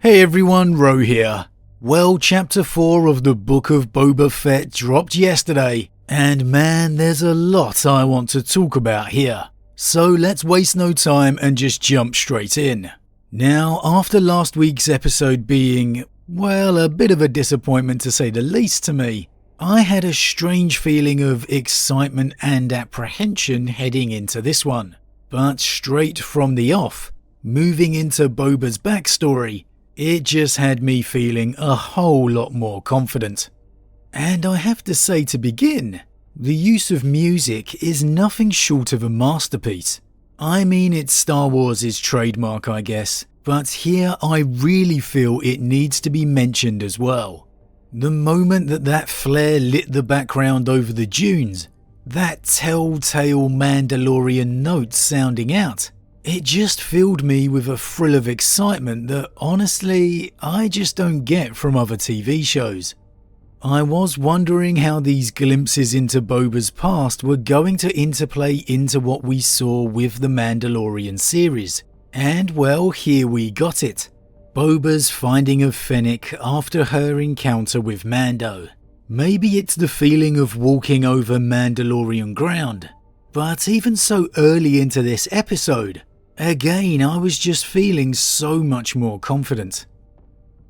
Hey everyone, Ro here. Well, Chapter 4 of the Book of Boba Fett dropped yesterday, and man, there's a lot I want to talk about here. So let's waste no time and just jump straight in. Now, after last week's episode being, well, a bit of a disappointment to say the least to me, I had a strange feeling of excitement and apprehension heading into this one. But straight from the off, moving into Boba's backstory, it just had me feeling a whole lot more confident. And I have to say to begin, the use of music is nothing short of a masterpiece. I mean, it's Star Wars' trademark, I guess, but here I really feel it needs to be mentioned as well. The moment that flare lit the background over the dunes, that telltale Mandalorian note sounding out, it just filled me with a thrill of excitement that honestly I just don't get from other TV shows. I was wondering how these glimpses into Boba's past were going to interplay into what we saw with the Mandalorian series, and well, here we got it. Boba's finding of Fennec after her encounter with Mando. Maybe it's the feeling of walking over Mandalorian ground, but even so early into this episode, again, I was just feeling so much more confident.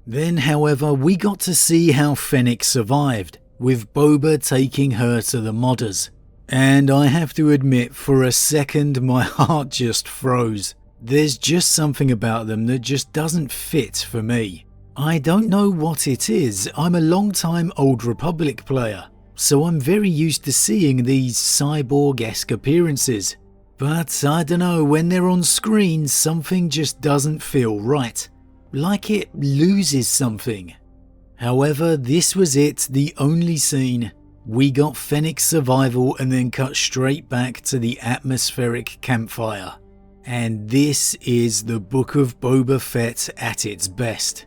Then, however, we got to see how Fennec survived, with Boba taking her to the modders. And I have to admit, for a second my heart just froze. There's just something about them that just doesn't fit for me. I don't know what it is. I'm a long-time Old Republic player, so I'm very used to seeing these cyborg-esque appearances. But I don't know, when they're on screen, something just doesn't feel right. Like it loses something. However, this was it, the only scene. We got Fennec's survival and then cut straight back to the atmospheric campfire. And this is the Book of Boba Fett at its best.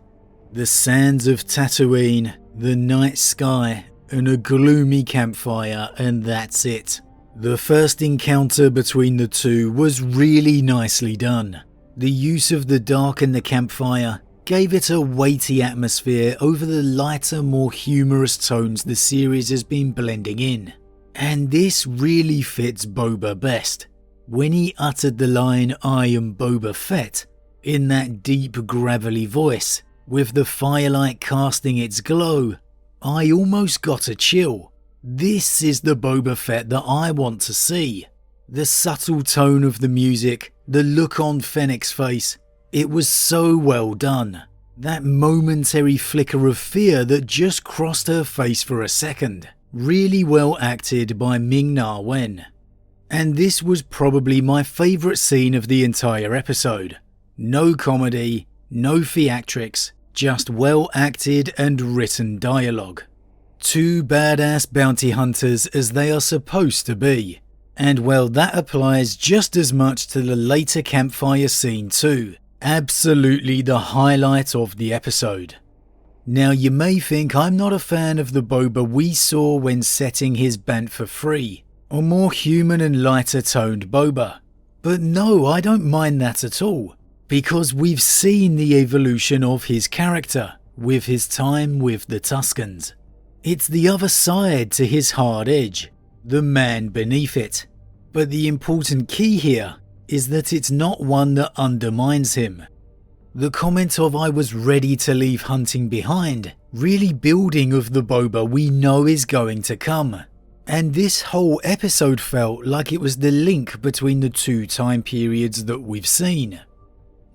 The sands of Tatooine, the night sky, and a gloomy campfire, and that's it. The first encounter between the two was really nicely done. The use of the dark and the campfire gave it a weighty atmosphere over the lighter, more humorous tones the series has been blending in. And this really fits Boba best. When he uttered the line, "I am Boba Fett," in that deep, gravelly voice, with the firelight casting its glow, I almost got a chill. This is the Boba Fett that I want to see. The subtle tone of the music, the look on Fennec's face, it was so well done. That momentary flicker of fear that just crossed her face for a second, really well acted by Ming-Na Wen. And this was probably my favourite scene of the entire episode. No comedy, no theatrics, just well acted and written dialogue. Two badass bounty hunters as they are supposed to be. And well, that applies just as much to the later campfire scene too. Absolutely the highlight of the episode. Now you may think I'm not a fan of the Boba we saw when setting his bantha free, or more human and lighter toned Boba. But no, I don't mind that at all, because we've seen the evolution of his character with his time with the Tuskens. It's the other side to his hard edge, the man beneath it. But the important key here is that it's not one that undermines him. The comment of "I was ready to leave hunting behind" really building of the Boba we know is going to come. And this whole episode felt like it was the link between the two time periods that we've seen.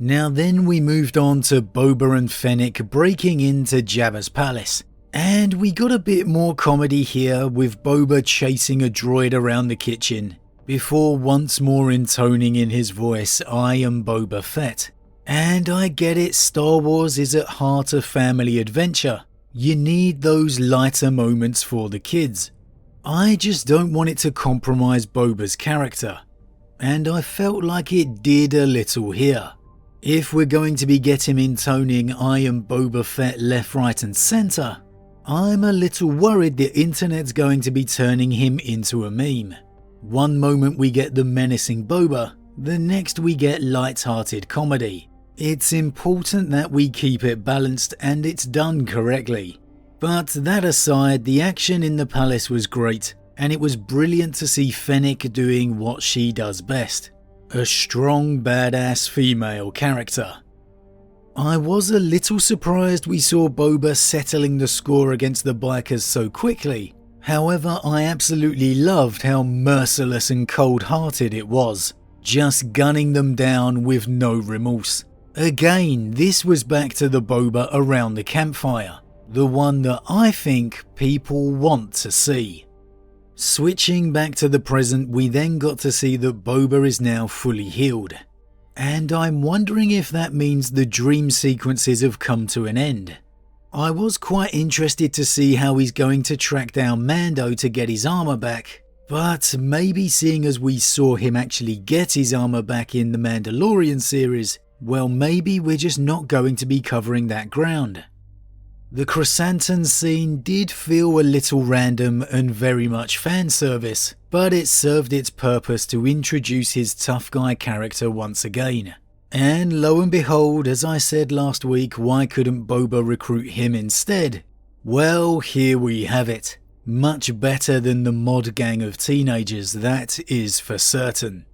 Now then we moved on to Boba and Fennec breaking into Jabba's palace. And we got a bit more comedy here with Boba chasing a droid around the kitchen, before once more intoning in his voice, "I am Boba Fett." And I get it, Star Wars is at heart a family adventure. You need those lighter moments for the kids. I just don't want it to compromise Boba's character. And I felt like it did a little here. If we're going to be getting him intoning "I am Boba Fett" left, right and centre, I'm a little worried the internet's going to be turning him into a meme. One moment we get the menacing Boba, the next we get light-hearted comedy. It's important that we keep it balanced and it's done correctly. But that aside, the action in the palace was great, and it was brilliant to see Fennec doing what she does best. A strong, badass female character. I was a little surprised we saw Boba settling the score against the bikers so quickly. However, I absolutely loved how merciless and cold-hearted it was, just gunning them down with no remorse. Again, this was back to the Boba around the campfire, the one that I think people want to see. Switching back to the present, we then got to see that Boba is now fully healed. And I'm wondering if that means the dream sequences have come to an end. I was quite interested to see how he's going to track down Mando to get his armor back, but maybe seeing as we saw him actually get his armor back in the Mandalorian series, well, maybe we're just not going to be covering that ground. The chrysanthemum scene did feel a little random and very much fan service, but it served its purpose to introduce his tough guy character once again. And lo and behold, as I said last week, why couldn't Boba recruit him instead? Well, here we have it. Much better than the mod gang of teenagers, that is for certain.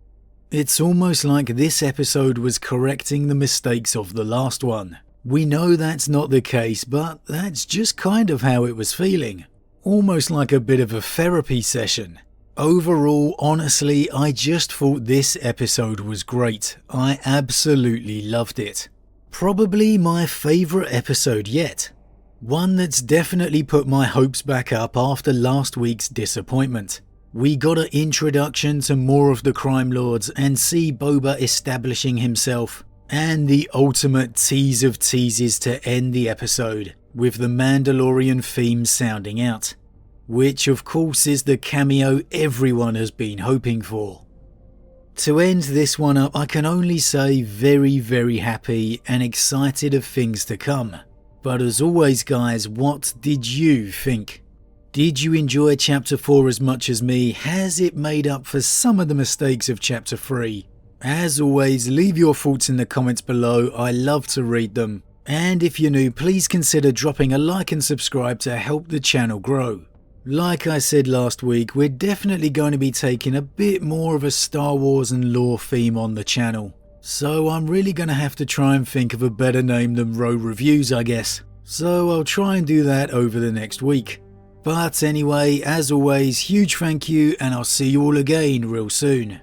It's almost like this episode was correcting the mistakes of the last one. We know that's not the case, but that's just kind of how it was feeling. Almost like a bit of a therapy session. Overall, honestly, I just thought this episode was great. I absolutely loved it. Probably my favourite episode yet. One that's definitely put my hopes back up after last week's disappointment. We got an introduction to more of the crime lords and see Boba establishing himself. And the ultimate tease of teases to end the episode, with the Mandalorian theme sounding out. Which of course is the cameo everyone has been hoping for. To end this one up, I can only say very, very happy and excited of things to come. But as always guys, what did you think? Did you enjoy Chapter 4 as much as me? Has it made up for some of the mistakes of Chapter 3? As always, leave your thoughts in the comments below, I love to read them. And if you're new, please consider dropping a like and subscribe to help the channel grow. Like I said last week, we're definitely going to be taking a bit more of a Star Wars and lore theme on the channel. So I'm really going to have to try and think of a better name than Row Reviews, I guess. So I'll try and do that over the next week. But anyway, as always, huge thank you and I'll see you all again real soon.